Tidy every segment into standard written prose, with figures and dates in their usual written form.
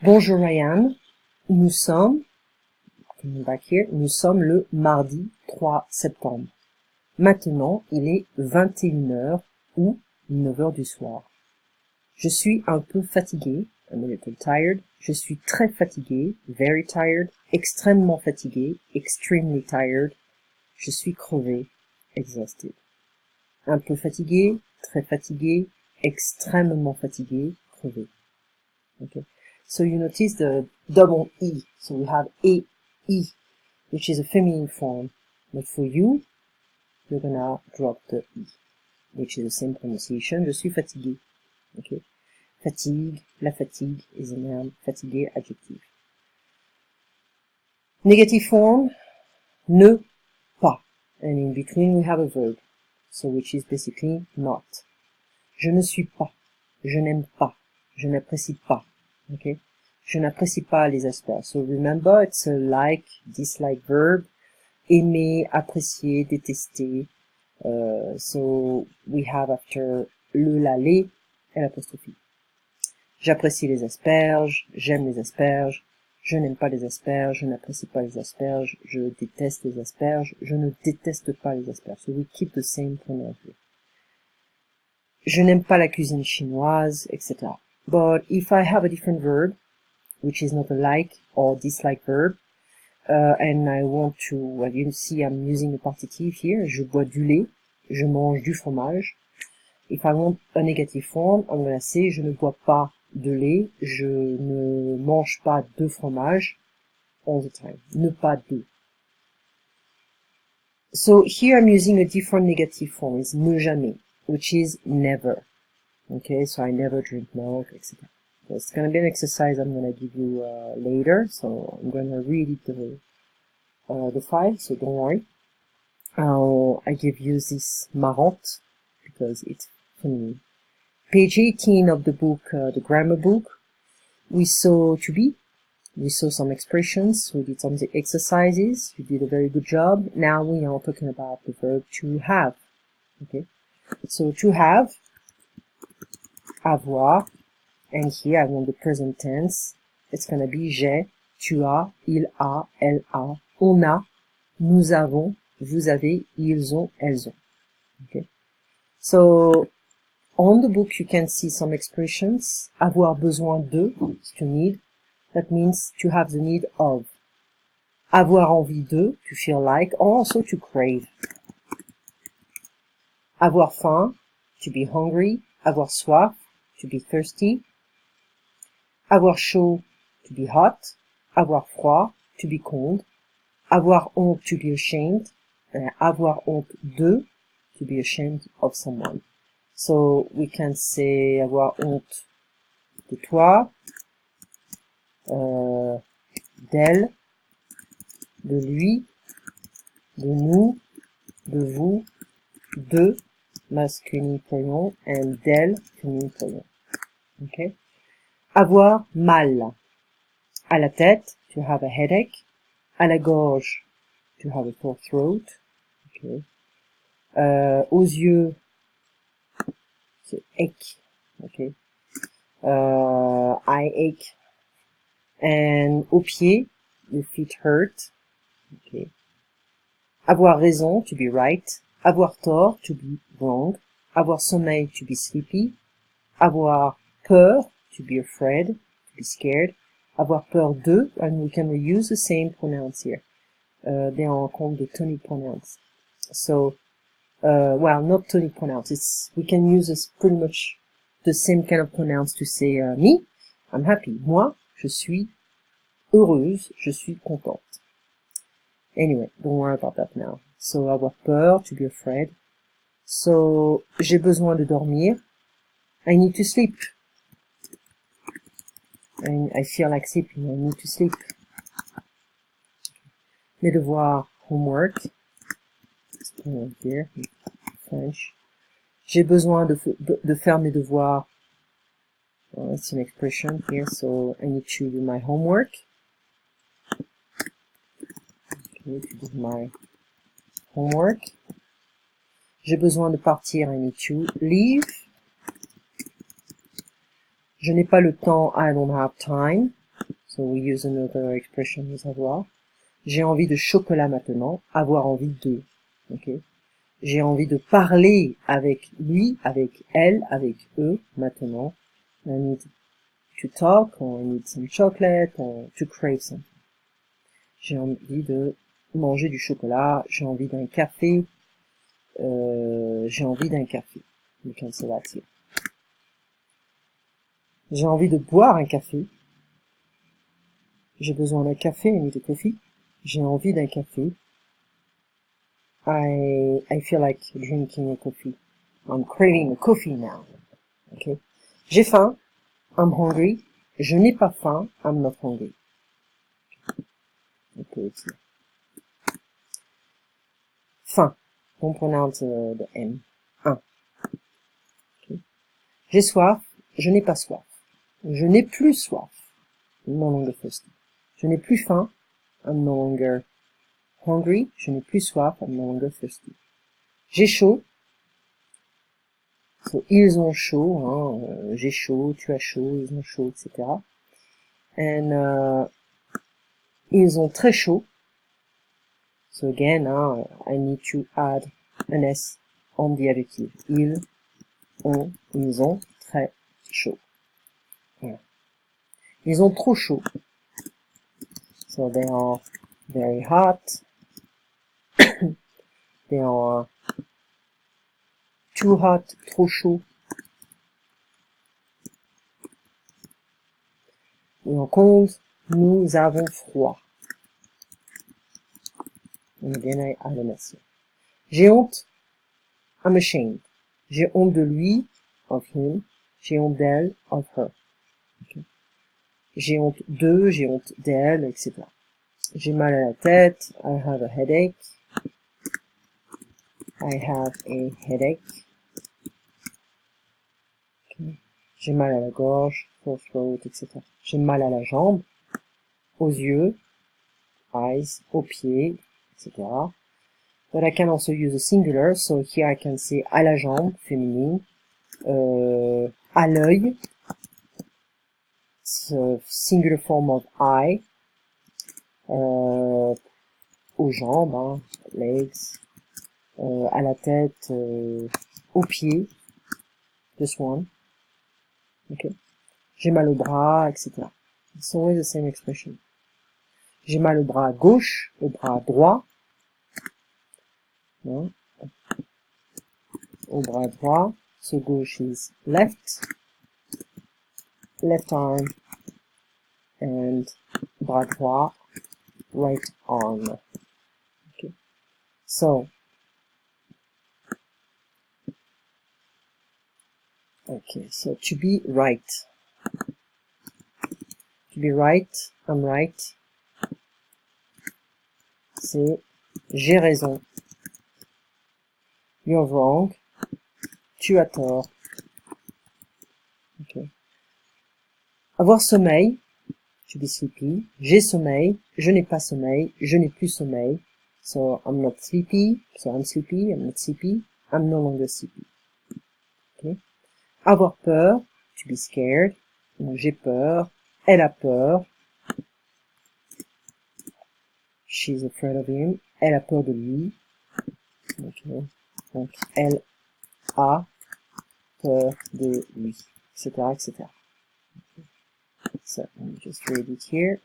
Bonjour Ryan, nous sommes, back here, nous sommes le mardi 3 septembre. Maintenant, il est 21h ou 9h du soir. Je suis un peu fatigué, I'm a little tired. Je suis très fatigué, very tired, extrêmement fatigué, extremely tired. Je suis crevé, exhausted. Un peu fatigué, très fatigué, extrêmement fatigué, crevé. Okay. So you notice the double E. So we have a E, which is a feminine form. But for you, you're gonna drop the E, which is the same pronunciation. Je suis fatigué. Okay. Fatigue, la fatigue is a noun. Fatigué, adjective. Negative form, ne pas. And in between we have a verb. So which is basically not. Je ne suis pas. Je n'aime pas. Je n'apprécie pas. Okay. Je n'apprécie pas les asperges. So remember, it's a like, dislike verb. Aimer, apprécier, détester. So we have after le, la, les, et l'apostrophe. J'apprécie les asperges. J'aime les asperges. Je n'aime pas les asperges. Je n'apprécie pas les asperges. Je déteste les asperges. Je ne déteste pas les asperges. So we keep the same pronoun here. Je n'aime pas la cuisine chinoise, etc. But if I have a different verb, which is not a like or dislike verb, and I want to, well, you see I'm using a partitive here, je bois du lait, je mange du fromage. If I want a negative form, I'm going to say je ne bois pas de lait, je ne mange pas de fromage, all the time, ne pas de. So here I'm using a different negative form, it's ne jamais, which is never. Okay, so I never drink milk, etc. So it's going to be an exercise I'm going to give you later, so I'm going to read it the file, so don't worry. I give you this marrante, because it's funny. Page 18 of the book, the grammar book, we saw to be, we saw some expressions, we did some exercises, you did a very good job. Now we are talking about the verb to have. Okay, so to have, avoir, and here I want the present tense. It's going to be j'ai, tu as, il a, elle a, on a, nous avons, vous avez, ils ont, elles ont. Okay. So on the book you can see some expressions. Avoir besoin de, is to need. That means to have the need of. Avoir envie de, to feel like, or also to crave. Avoir faim, to be hungry. Avoir soif, to be thirsty. Avoir chaud, to be hot. Avoir froid, to be cold. Avoir honte, to be ashamed. Avoir honte de, to be ashamed of someone. So we can say avoir honte de toi, d'elle, de lui, de nous, de vous, de, masculine pronoun, and d'elle, féminin pronoun. Okay. Avoir mal. À la tête, to have a headache. À la gorge, to have a sore throat. Okay. Aux yeux, c'est ache. Okay. I ache. And aux pieds, the feet hurt. Okay. Avoir raison, to be right. Avoir tort, to be wrong. Avoir sommeil, to be sleepy. Avoir peur, to be afraid, to be scared. Avoir peur de, and we can reuse the same pronouns here. They are called the tonic pronouns. So, well, not tonic pronouns. It's, we can use this pretty much the same kind of pronouns to say me, I'm happy. Moi, je suis heureuse, je suis contente. Anyway, don't worry about that now. So, avoir peur, to be afraid. So, j'ai besoin de dormir. I need to sleep. I feel like sleeping. I need to sleep. Mes devoirs, homework. Here, French. J'ai besoin de faire mes devoirs. It's an expression here, so I need to do my homework. Okay, to do my homework. J'ai besoin de partir, I need to leave. Je n'ai pas le temps, I don't have time. So we use another expression as avoir. J'ai envie de chocolat maintenant, avoir envie de. Okay. J'ai envie de parler avec lui, avec elle, avec eux, maintenant. I need to talk, or I need some chocolate, or to crave something. J'ai envie de manger du chocolat, j'ai envie d'un café, j'ai envie d'un café. You can say that here. J'ai envie de boire un café. J'ai besoin d'un café, I need a coffee. J'ai envie d'un café. I feel like drinking a coffee. I'm craving a coffee now. Okay. J'ai faim. I'm hungry. Je n'ai pas faim. I'm not hungry. Okay, faim. Don't pronounce the M. Un. Okay. J'ai soif. Je n'ai pas soif. Je n'ai plus soif. No longer thirsty. Je n'ai plus faim. I'm no longer hungry. Je n'ai plus soif. I'm no longer thirsty. J'ai chaud. So, ils ont chaud. Hein, j'ai chaud. Tu as chaud. Ils ont chaud, etc. And ils ont très chaud. So again, I need to add an S on the adjective. Ils ont très chaud. Voilà. Ils ont trop chaud. So they are very hot. They are too hot, trop chaud. Et en compte, nous avons froid. And again, I add an S. J'ai honte. I'm ashamed. J'ai honte de lui, of him. J'ai honte d'elle, of her. Okay. J'ai honte d'eux, j'ai honte d'elle, etc. J'ai mal à la tête. I have a headache. I have a headache. Okay. J'ai mal à la gorge, sore throat, etc. J'ai mal à la jambe, aux yeux, eyes, aux pieds, etc. But I can also use a singular, so here I can say à la jambe, féminine, à l'œil, it's a singular form of eye, aux jambes, hein, legs, à la tête, aux pieds, this one, okay. J'ai mal au bras, etc. It's always the same expression. J'ai mal au bras gauche, au bras droit, hein, au bras droit, so gauche is left, left arm, and bras droit, right arm. Okay. So, okay, so to be right. To be right, I'm right. C'est j'ai raison. You're wrong. Tu as tort. Okay. Avoir sommeil. To be sleepy. J'ai sommeil. Je n'ai pas sommeil. Je n'ai plus sommeil. So I'm not sleepy. So I'm sleepy. I'm not sleepy. I'm no longer sleepy. Okay. Avoir peur. To be scared. Donc j'ai peur. Elle a peur. She's afraid of him. Elle a peur de lui. Okay. Donc elle a peur de lui, etc., etc. So let me just read it here.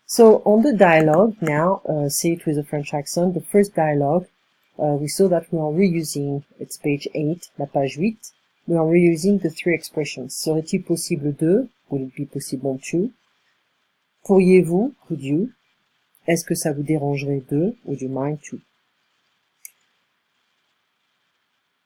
So on the dialogue now, say it with a French accent. The first dialogue, we saw that we are reusing, it's page 8, la page 8. We are reusing the three expressions. Serait-il possible de? Would it be possible to? Pourriez-vous? Could you? Est-ce que ça vous dérangerait de? Would you mind to?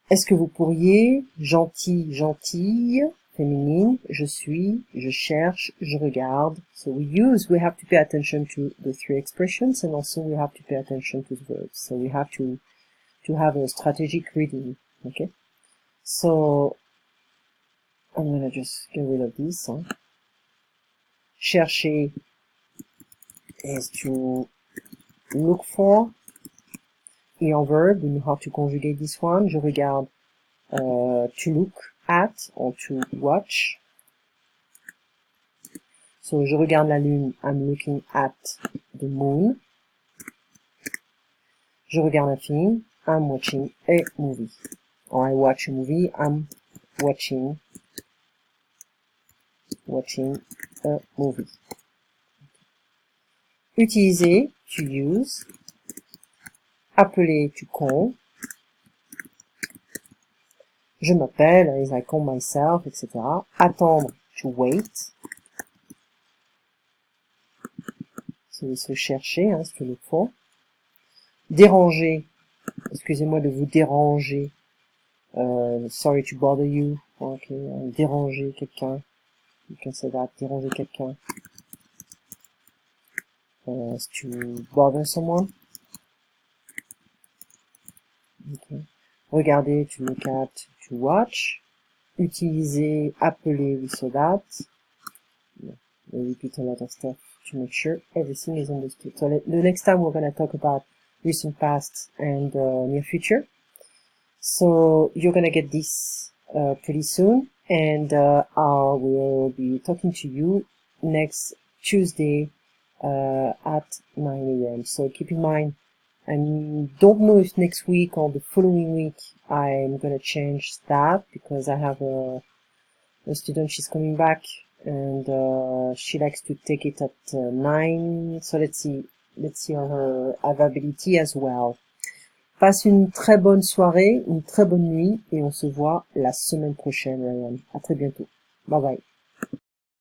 Est-ce que vous pourriez? Gentil, gentille, féminine, je suis, je cherche, je regarde. So we have to pay attention to the three expressions, and also we have to pay attention to the verbs. So we have to have a strategic reading, okay? So, I'm gonna just get rid of this, hein. Chercher is to look for. Et en verb, we know how to conjugate this one. Je regarde, to look at, or to watch. So, je regarde la lune. I'm looking at the moon. Je regarde un film. I'm watching a movie. Or I watch a movie. I'm watching a movie. Utiliser, to use. Appeler, to call. Je m'appelle, as I call myself, etc. Attendre, to wait. C'est se chercher, hein, c'est le fond. Déranger, excusez-moi de vous déranger. Sorry to bother you. Ok, déranger quelqu'un. You can say that, déranger quelqu'un. To bother someone. Okay. Regarder, to look at, to watch. Utiliser, appeler, we saw that. Yeah, we repeat a lot of stuff to make sure everything is understood. So the next time we're going to talk about recent past and near future. So you're going to get this pretty soon, and I will be talking to you next Tuesday at 9 a.m. So keep in mind, I don't know if next week or the following week I'm going to change that, because I have a student, she's coming back, and she likes to take it at 9. So let's see her availability as well. Passe une très bonne soirée, une très bonne nuit, et on se voit la semaine prochaine, Ryan. À très bientôt. Bye bye.